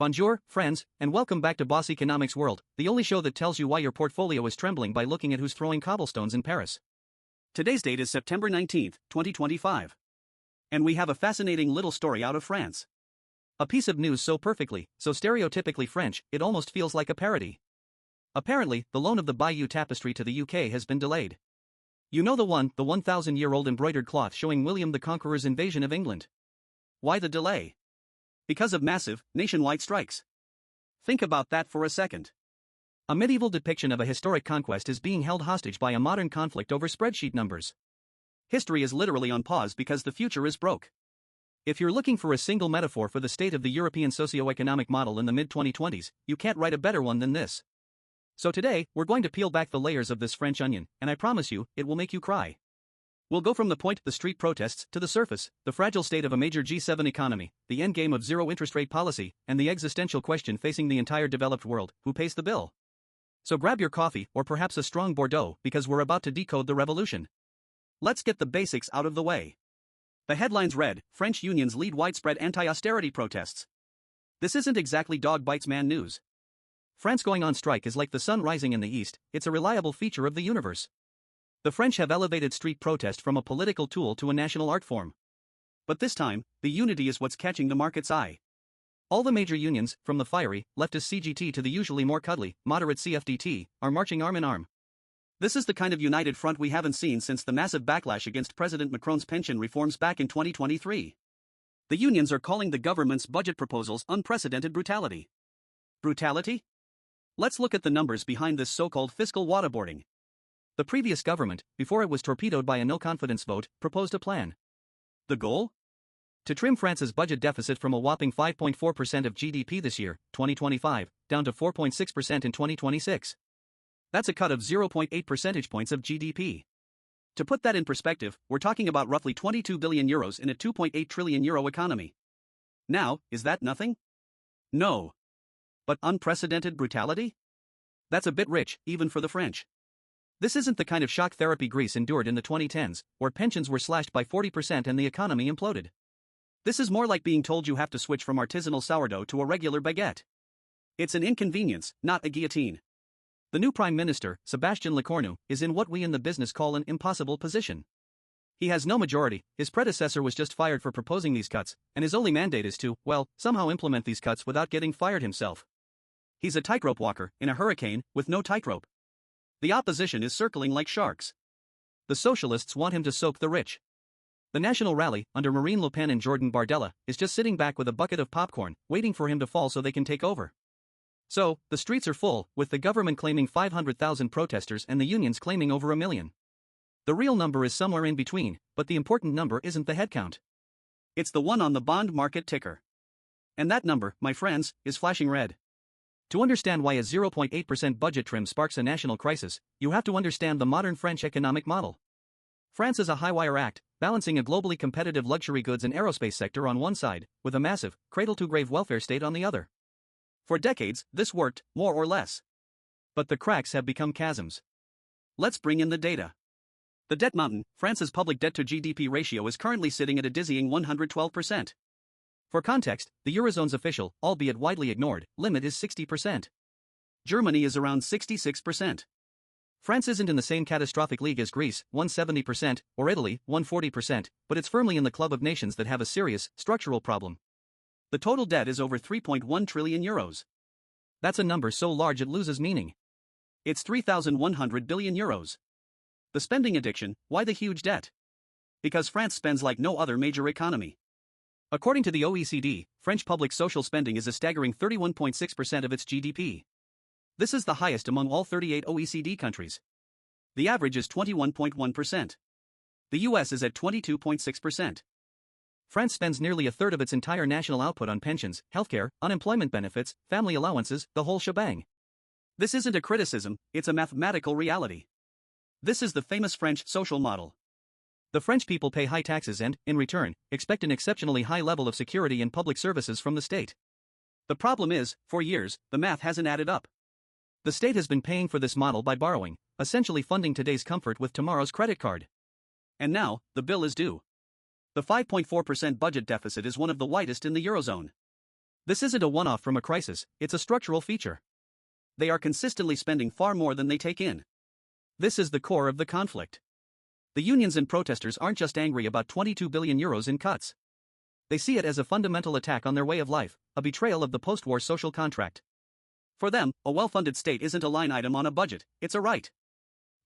Bonjour, friends, and welcome back to Boss Economics World, the only show that tells you why your portfolio is trembling by looking at who's throwing cobblestones in Paris. Today's date is September 19th, 2025. And we have a fascinating little story out of France. A piece of news so perfectly, so stereotypically French, it almost feels like a parody. Apparently, the loan of the Bayeux Tapestry to the UK has been delayed. You know the 1,000-year-old embroidered cloth showing William the Conqueror's invasion of England. Why the delay? Because of massive, nationwide strikes. Think about that for a second. A medieval depiction of a historic conquest is being held hostage by a modern conflict over spreadsheet numbers. History is literally on pause because the future is broke. If you're looking for a single metaphor for the state of the European socio-economic model in the mid-2020s, you can't write a better one than this. So today, we're going to peel back the layers of this French onion, and I promise you, it will make you cry. We'll go from the street protests, to the surface, the fragile state of a major G7 economy, the endgame of zero interest rate policy, and the existential question facing the entire developed world: who pays the bill? So grab your coffee, or perhaps a strong Bordeaux, because we're about to decode the revolution. Let's get the basics out of the way. The headlines read: French unions lead widespread anti-austerity protests. This isn't exactly dog bites man news. France going on strike is like the sun rising in the east, it's a reliable feature of the universe. The French have elevated street protest from a political tool to a national art form. But this time, the unity is what's catching the market's eye. All the major unions, from the fiery, leftist CGT to the usually more cuddly, moderate CFDT, are marching arm in arm. This is the kind of united front we haven't seen since the massive backlash against President Macron's pension reforms back in 2023. The unions are calling the government's budget proposals unprecedented brutality. Brutality? Let's look at the numbers behind this so-called fiscal waterboarding. The previous government, before it was torpedoed by a no-confidence vote, proposed a plan. The goal? To trim France's budget deficit from a whopping 5.4% of GDP this year, 2025, down to 4.6% in 2026. That's a cut of 0.8 percentage points of GDP. To put that in perspective, we're talking about roughly 22 billion euros in a 2.8 trillion euro economy. Now, is that nothing? No. But unprecedented brutality? That's a bit rich, even for the French. This isn't the kind of shock therapy Greece endured in the 2010s, where pensions were slashed by 40% and the economy imploded. This is more like being told you have to switch from artisanal sourdough to a regular baguette. It's an inconvenience, not a guillotine. The new Prime Minister, Sébastien Lecornu, is in what we in the business call an impossible position. He has no majority, his predecessor was just fired for proposing these cuts, and his only mandate is to, well, somehow implement these cuts without getting fired himself. He's a tightrope walker, in a hurricane, with no tightrope. The opposition is circling like sharks. The socialists want him to soak the rich. The National Rally, under Marine Le Pen and Jordan Bardella, is just sitting back with a bucket of popcorn, waiting for him to fall so they can take over. So, the streets are full, with the government claiming 500,000 protesters and the unions claiming over 1 million. The real number is somewhere in between, but the important number isn't the headcount. It's the one on the bond market ticker. And that number, my friends, is flashing red. To understand why a 0.8% budget trim sparks a national crisis, you have to understand the modern French economic model. France is a high-wire act, balancing a globally competitive luxury goods and aerospace sector on one side, with a massive, cradle-to-grave welfare state on the other. For decades, this worked, more or less. But the cracks have become chasms. Let's bring in the data. The debt mountain: France's public debt to GDP ratio is currently sitting at a dizzying 112%. For context, the Eurozone's official, albeit widely ignored, limit is 60%. Germany is around 66%. France isn't in the same catastrophic league as Greece, 170%, or Italy, 140%, but it's firmly in the club of nations that have a serious, structural problem. The total debt is over 3.1 trillion euros. That's a number so large it loses meaning. It's 3,100 billion euros. The spending addiction: why the huge debt? Because France spends like no other major economy. According to the OECD, French public social spending is a staggering 31.6% of its GDP. This is the highest among all 38 OECD countries. The average is 21.1%. The US is at 22.6%. France spends nearly a third of its entire national output on pensions, healthcare, unemployment benefits, family allowances, the whole shebang. This isn't a criticism, it's a mathematical reality. This is the famous French social model. The French people pay high taxes and, in return, expect an exceptionally high level of security and public services from the state. The problem is, for years, the math hasn't added up. The state has been paying for this model by borrowing, essentially funding today's comfort with tomorrow's credit card. And now, the bill is due. The 5.4% budget deficit is one of the widest in the Eurozone. This isn't a one-off from a crisis, it's a structural feature. They are consistently spending far more than they take in. This is the core of the conflict. The unions and protesters aren't just angry about 22 billion euros in cuts. They see it as a fundamental attack on their way of life, a betrayal of the post-war social contract. For them, a well-funded state isn't a line item on a budget, it's a right.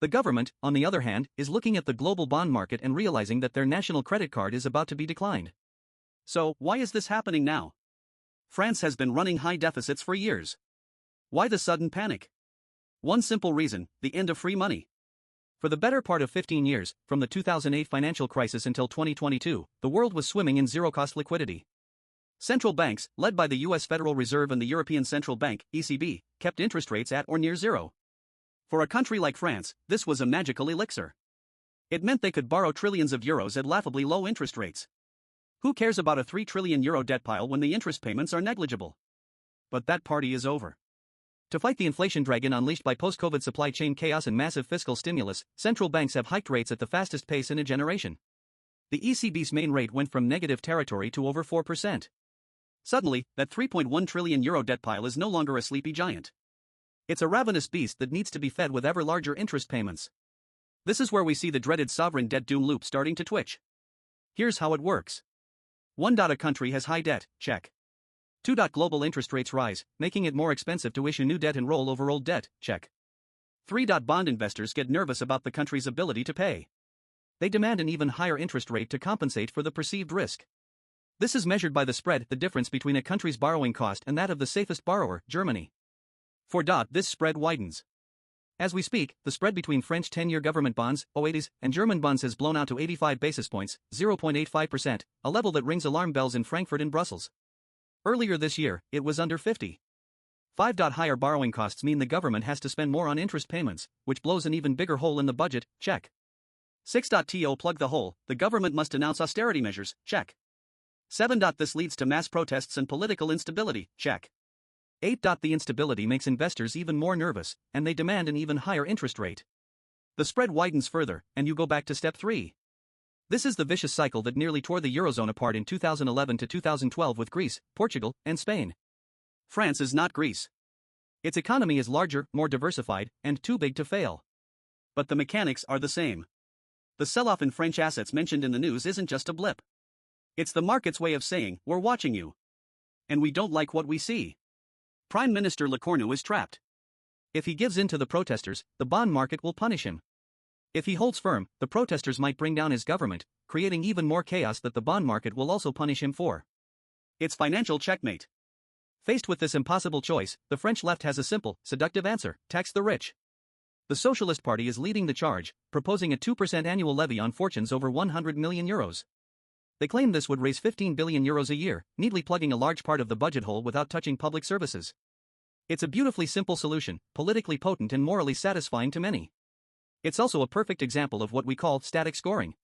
The government, on the other hand, is looking at the global bond market and realizing that their national credit card is about to be declined. So, why is this happening now? France has been running high deficits for years. Why the sudden panic? One simple reason: the end of free money. For the better part of 15 years, from the 2008 financial crisis until 2022, the world was swimming in zero-cost liquidity. Central banks, led by the US Federal Reserve and the European Central Bank, ECB, kept interest rates at or near zero. For a country like France, this was a magical elixir. It meant they could borrow trillions of euros at laughably low interest rates. Who cares about a 3 trillion euro debt pile when the interest payments are negligible? But that party is over. To fight the inflation dragon unleashed by post-COVID supply chain chaos and massive fiscal stimulus, central banks have hiked rates at the fastest pace in a generation. The ECB's main rate went from negative territory to over 4%. Suddenly, that 3.1 trillion euro debt pile is no longer a sleepy giant. It's a ravenous beast that needs to be fed with ever larger interest payments. This is where we see the dreaded sovereign debt doom loop starting to twitch. Here's how it works. 1. A country has high debt, check. 2. Global interest rates rise, making it more expensive to issue new debt and roll over old debt, check. 3. Bond investors get nervous about the country's ability to pay. They demand an even higher interest rate to compensate for the perceived risk. This is measured by the spread, the difference between a country's borrowing cost and that of the safest borrower, Germany. 4. This spread widens. As we speak, the spread between French 10-year government bonds, OATs, and German bonds has blown out to 85 basis points, 0.85%, a level that rings alarm bells in Frankfurt and Brussels. Earlier this year, it was under 50. 5. Higher borrowing costs mean the government has to spend more on interest payments, which blows an even bigger hole in the budget, check. 6. To plug the hole, the government must announce austerity measures, check. 7. This leads to mass protests and political instability, check. 8. The instability makes investors even more nervous, and they demand an even higher interest rate. The spread widens further, and you go back to step 3. This is the vicious cycle that nearly tore the Eurozone apart in 2011 to 2012 with Greece, Portugal, and Spain. France is not Greece. Its economy is larger, more diversified, and too big to fail. But the mechanics are the same. The sell-off in French assets mentioned in the news isn't just a blip. It's the market's way of saying, we're watching you. And we don't like what we see. Prime Minister Lecornu is trapped. If he gives in to the protesters, the bond market will punish him. If he holds firm, the protesters might bring down his government, creating even more chaos that the bond market will also punish him for. It's financial checkmate. Faced with this impossible choice, the French left has a simple, seductive answer: tax the rich. The Socialist Party is leading the charge, proposing a 2% annual levy on fortunes over 100 million euros. They claim this would raise 15 billion euros a year, neatly plugging a large part of the budget hole without touching public services. It's a beautifully simple solution, politically potent and morally satisfying to many. It's also a perfect example of what we call static scoring.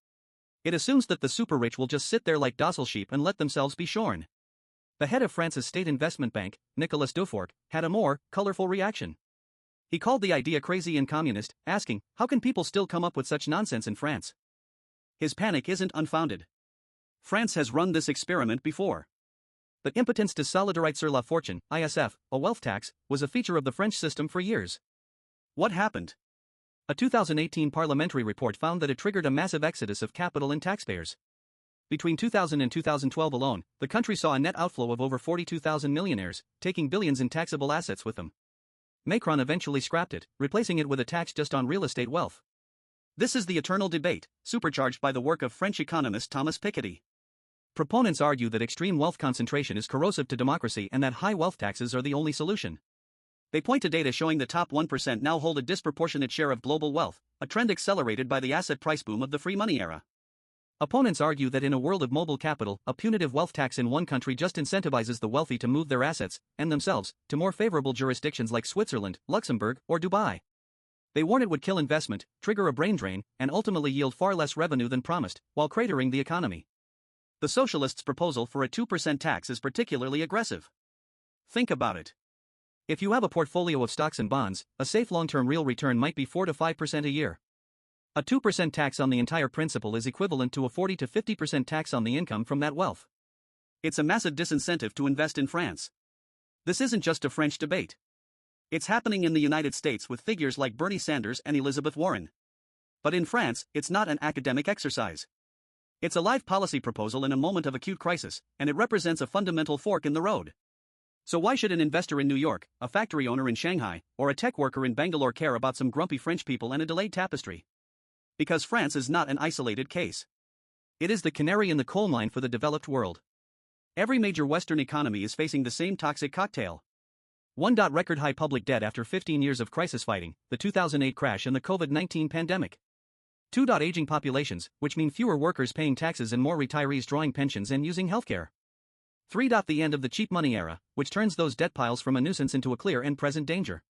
It assumes that the super-rich will just sit there like docile sheep and let themselves be shorn. The head of France's state investment bank, Nicolas Dufourcq, had a more colorful reaction. He called the idea crazy and communist, asking, how can people still come up with such nonsense in France? His panic isn't unfounded. France has run this experiment before. The impotence de solidarité sur la fortune, ISF, a wealth tax, was a feature of the French system for years. What happened? A 2018 parliamentary report found that it triggered a massive exodus of capital and taxpayers. Between 2000 and 2012 alone, the country saw a net outflow of over 42,000 millionaires, taking billions in taxable assets with them. Macron eventually scrapped it, replacing it with a tax just on real estate wealth. This is the eternal debate, supercharged by the work of French economist Thomas Piketty. Proponents argue that extreme wealth concentration is corrosive to democracy and that high wealth taxes are the only solution. They point to data showing the top 1% now hold a disproportionate share of global wealth, a trend accelerated by the asset price boom of the free money era. Opponents argue that in a world of mobile capital, a punitive wealth tax in one country just incentivizes the wealthy to move their assets, and themselves, to more favorable jurisdictions like Switzerland, Luxembourg, or Dubai. They warn it would kill investment, trigger a brain drain, and ultimately yield far less revenue than promised, while cratering the economy. The socialists' proposal for a 2% tax is particularly aggressive. Think about it. If you have a portfolio of stocks and bonds, a safe long-term real return might be 4 to 5% a year. A 2% tax on the entire principal is equivalent to a 40 to 50% tax on the income from that wealth. It's a massive disincentive to invest in France. This isn't just a French debate. It's happening in the United States with figures like Bernie Sanders and Elizabeth Warren. But in France, it's not an academic exercise. It's a live policy proposal in a moment of acute crisis, and it represents a fundamental fork in the road. So why should an investor in New York, a factory owner in Shanghai, or a tech worker in Bangalore care about some grumpy French people and a delayed tapestry? Because France is not an isolated case. It is the canary in the coal mine for the developed world. Every major Western economy is facing the same toxic cocktail. 1. Record high public debt after 15 years of crisis fighting, the 2008 crash and the COVID-19 pandemic. 2. Aging populations, which mean fewer workers paying taxes and more retirees drawing pensions and using healthcare. 3. The end of the cheap money era, which turns those debt piles from a nuisance into a clear and present danger.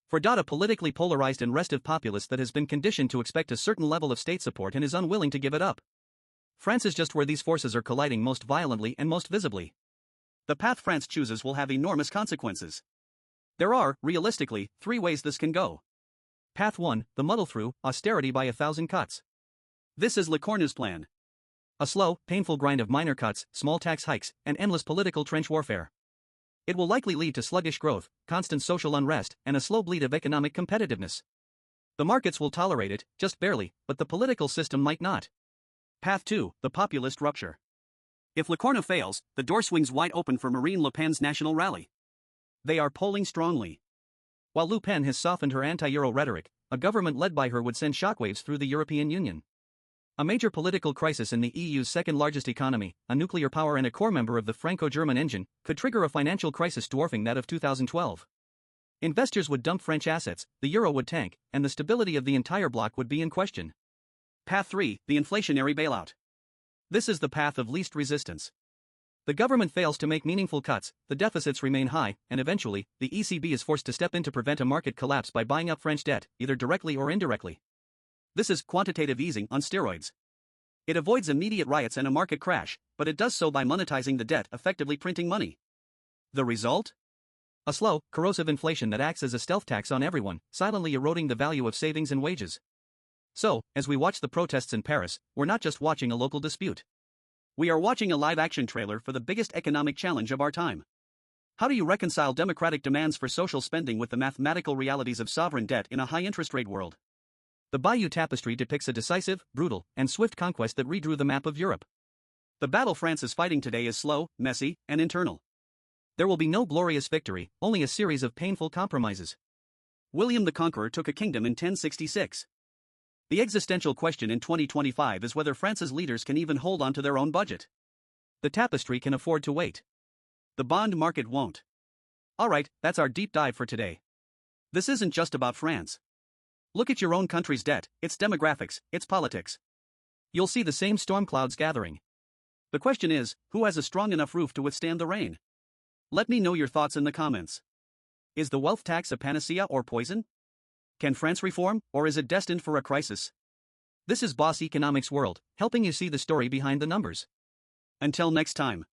4. A politically polarized and restive populace that has been conditioned to expect a certain level of state support and is unwilling to give it up. France is just where these forces are colliding most violently and most visibly. The path France chooses will have enormous consequences. There are, realistically, 3 ways this can go. Path 1, the muddle-through, austerity by 1,000 cuts. This is Le Cornu's plan. A slow, painful grind of minor cuts, small tax hikes, and endless political trench warfare. It will likely lead to sluggish growth, constant social unrest, and a slow bleed of economic competitiveness. The markets will tolerate it, just barely, but the political system might not. Path 2, the populist rupture. If Le Cornu fails, the door swings wide open for Marine Le Pen's national rally. They are polling strongly. While Le Pen has softened her anti-Euro rhetoric, a government led by her would send shockwaves through the European Union. A major political crisis in the EU's second-largest economy, a nuclear power and a core member of the Franco-German engine, could trigger a financial crisis dwarfing that of 2012. Investors would dump French assets, the euro would tank, and the stability of the entire bloc would be in question. Path 3, the inflationary bailout. This is the path of least resistance. The government fails to make meaningful cuts, the deficits remain high, and eventually, the ECB is forced to step in to prevent a market collapse by buying up French debt, either directly or indirectly. This is quantitative easing on steroids. It avoids immediate riots and a market crash, but it does so by monetizing the debt, effectively printing money. The result? A slow, corrosive inflation that acts as a stealth tax on everyone, silently eroding the value of savings and wages. So, as we watch the protests in Paris, we're not just watching a local dispute. We are watching a live-action trailer for the biggest economic challenge of our time. How do you reconcile democratic demands for social spending with the mathematical realities of sovereign debt in a high-interest rate world? The Bayeux Tapestry depicts a decisive, brutal, and swift conquest that redrew the map of Europe. The battle France is fighting today is slow, messy, and internal. There will be no glorious victory, only a series of painful compromises. William the Conqueror took a kingdom in 1066. The existential question in 2025 is whether France's leaders can even hold on to their own budget. The tapestry can afford to wait. The bond market won't. Alright, that's our deep dive for today. This isn't just about France. Look at your own country's debt, its demographics, its politics. You'll see the same storm clouds gathering. The question is, who has a strong enough roof to withstand the rain? Let me know your thoughts in the comments. Is the wealth tax a panacea or poison? Can France reform, or is it destined for a crisis? This is Boss Economics World, helping you see the story behind the numbers. Until next time.